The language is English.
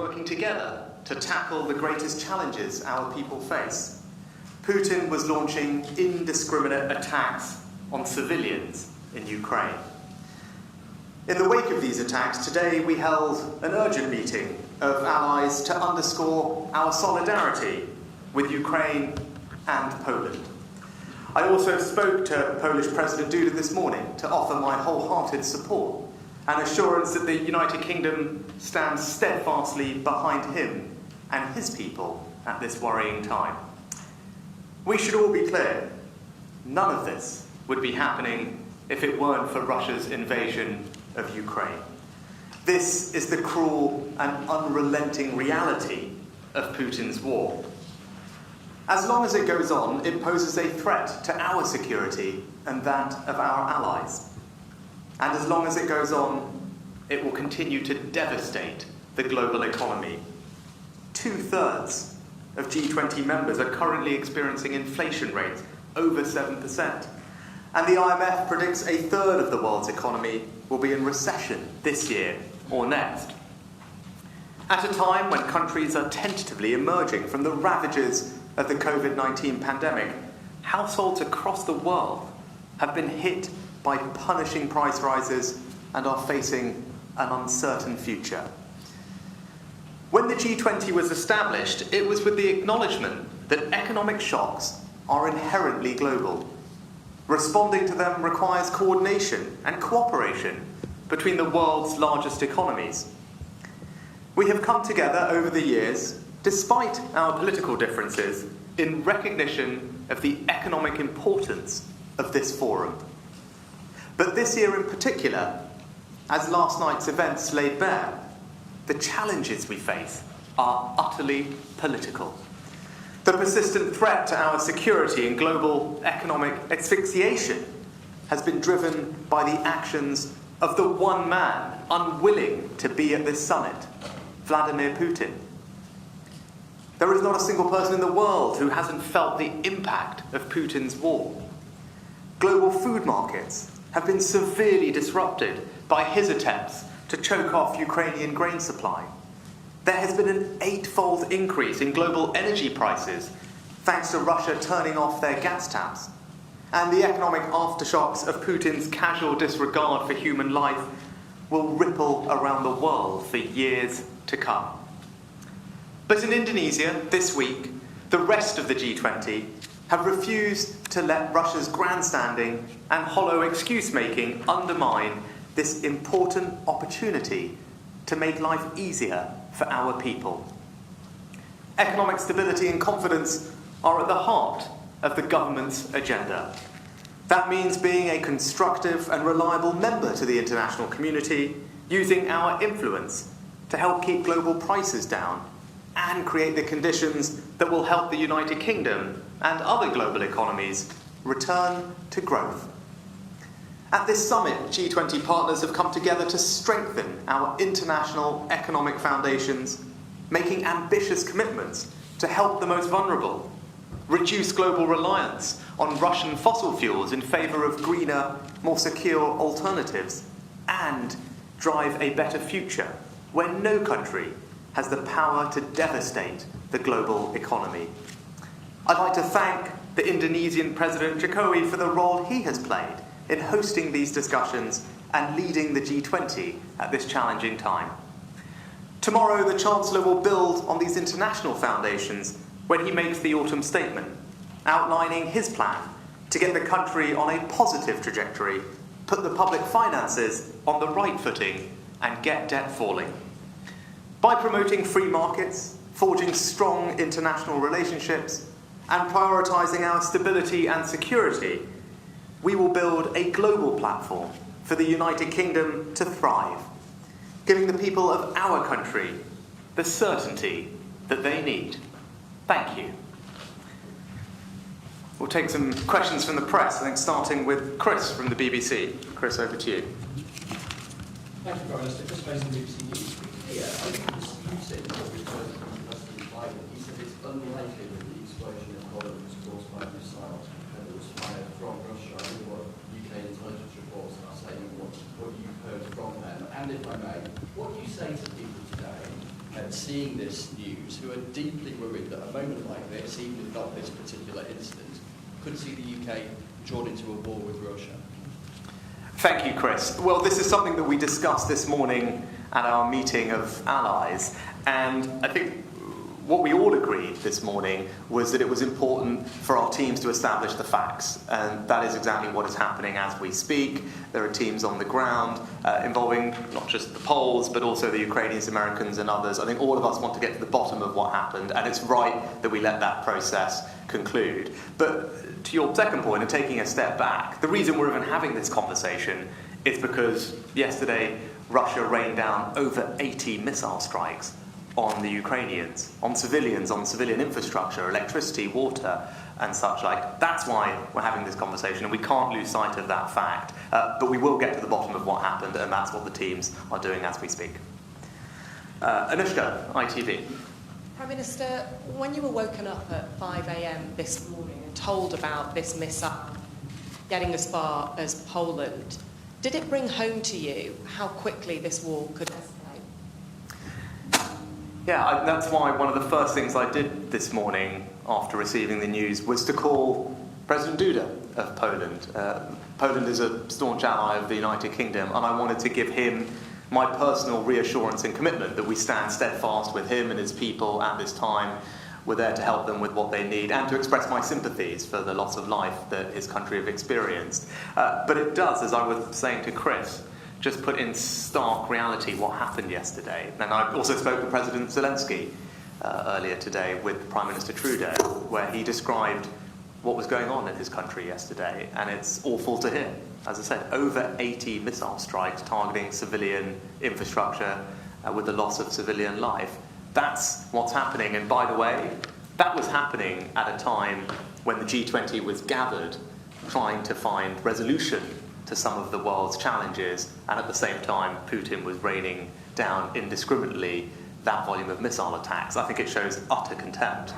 working together to tackle the greatest challenges our people face. Putin was launching indiscriminate attacks on civilians in Ukraine. In the wake of these attacks, today we held an urgent meeting of allies to underscore our solidarity with Ukraine and Poland. I also spoke to Polish President Duda this morning to offer my wholehearted support and assurance that the United Kingdom stands steadfastly behind him and his people at this worrying time. We should all be clear, none of this would be happening if it weren't for Russia's invasion of Ukraine. This is the cruel and unrelenting reality of Putin's war. As long as it goes on, it poses a threat to our security and that of our allies. And as long as it goes on, it will continue to devastate the global economy. 2/3 of G20 members are currently experiencing inflation rates over 7%. And the IMF predicts 1/3 of the world's economy will be in recession this year or next. At a time when countries are tentatively emerging from the ravages of the COVID-19 pandemic, households across the world have been hit by punishing price rises and are facing an uncertain future. When the G20 was established, it was with the acknowledgement that economic shocks are inherently global. Responding to them requires coordination and cooperation between the world's largest economies. We have come together over the years, despite our political differences, in recognition of the economic importance of this forum. But this year in particular, as last night's events laid bare, the challenges we face are utterly political. The persistent threat to our security and global economic asphyxiation has been driven by the actions of the one man unwilling to be at this summit, Vladimir Putin. There is not a single person in the world who hasn't felt the impact of Putin's war. Global food markets have been severely disrupted by his attempts to choke off Ukrainian grain supply. There has been an 8-fold increase in global energy prices thanks to Russia turning off their gas taps. And the economic aftershocks of Putin's casual disregard for human life will ripple around the world for years to come. But in Indonesia this week, the rest of the G20 have refused to let Russia's grandstanding and hollow excuse-making undermine this important opportunity to make life easier for our people. Economic stability and confidence are at the heart of the government's agenda. That means being a constructive and reliable member to the international community, using our influence to help keep global prices down and create the conditions that will help the United Kingdom and other global economies return to growth. At this summit, G20 partners have come together to strengthen our international economic foundations, making ambitious commitments to help the most vulnerable, reduce global reliance on Russian fossil fuels in favour of greener, more secure alternatives, and drive a better future where no country has the power to devastate the global economy. I'd like to thank the Indonesian President Jokowi for the role he has played in hosting these discussions and leading the G20 at this challenging time. Tomorrow, the Chancellor will build on these international foundations when he makes the autumn statement, outlining his plan to get the country on a positive trajectory, put the public finances on the right footing, and get debt falling. By promoting free markets, forging strong international relationships, and prioritising our stability and security, we will build a global platform for the United Kingdom to thrive, giving the people of our country the certainty that they need. Thank you. We'll take some questions from the press, I think starting with Chris from the BBC. Chris, over to you. Thank you, Prime Minister. Chris Mason, BBC News. Yeah, I think you said what we heard from President Biden. He said it's unlikely that the explosion in Holland was caused by missiles that was fired from Russia. I think what UK intelligence reports are saying what you've heard from them. And if I may, what do you say to people today seeing this news who are deeply worried that a moment like this, even if not this particular incident, could see the UK drawn into a war with Russia? Thank you, Chris. Well, this is something that we discussed this morning at our meeting of allies, and I think what we all agreed this morning was that it was important for our teams to establish the facts, and that is exactly what is happening as we speak. There are teams on the ground involving not just the Poles, but also the Ukrainians, Americans, and others. I think all of us want to get to the bottom of what happened, and it's right that we let that process conclude. But to your second point, and taking a step back, the reason we're even having this conversation is because yesterday Russia rained down over 80 missile strikes on the Ukrainians, on civilian infrastructure, electricity, water, and such like. That's why we're having this conversation, and we can't lose sight of that fact. But we will get to the bottom of what happened, and that's what the teams are doing as we speak. Anushka, ITV. Prime Minister, when you were woken up at 5 a.m. this morning and told about this mishap getting as far as Poland, did it bring home to you how quickly this war could escalate? Yeah, that's why one of the first things I did this morning after receiving the news was to call President Duda of Poland. Poland is a staunch ally of the United Kingdom, and I wanted to give him my personal reassurance and commitment that we stand steadfast with him and his people at this time. We're there to help them with what they need and to express my sympathies for the loss of life that his country have experienced. But it does, as I was saying to Chris, just put in stark reality what happened yesterday. And I also spoke to President Zelensky earlier today with Prime Minister Trudeau, where he described what was going on in his country yesterday, and it's awful to hear. As I said, over 80 missile strikes targeting civilian infrastructure with the loss of civilian life. That's what's happening, and by the way, that was happening at a time when the G20 was gathered trying to find resolution to some of the world's challenges, and at the same time Putin was raining down indiscriminately that volume of missile attacks. I think it shows utter contempt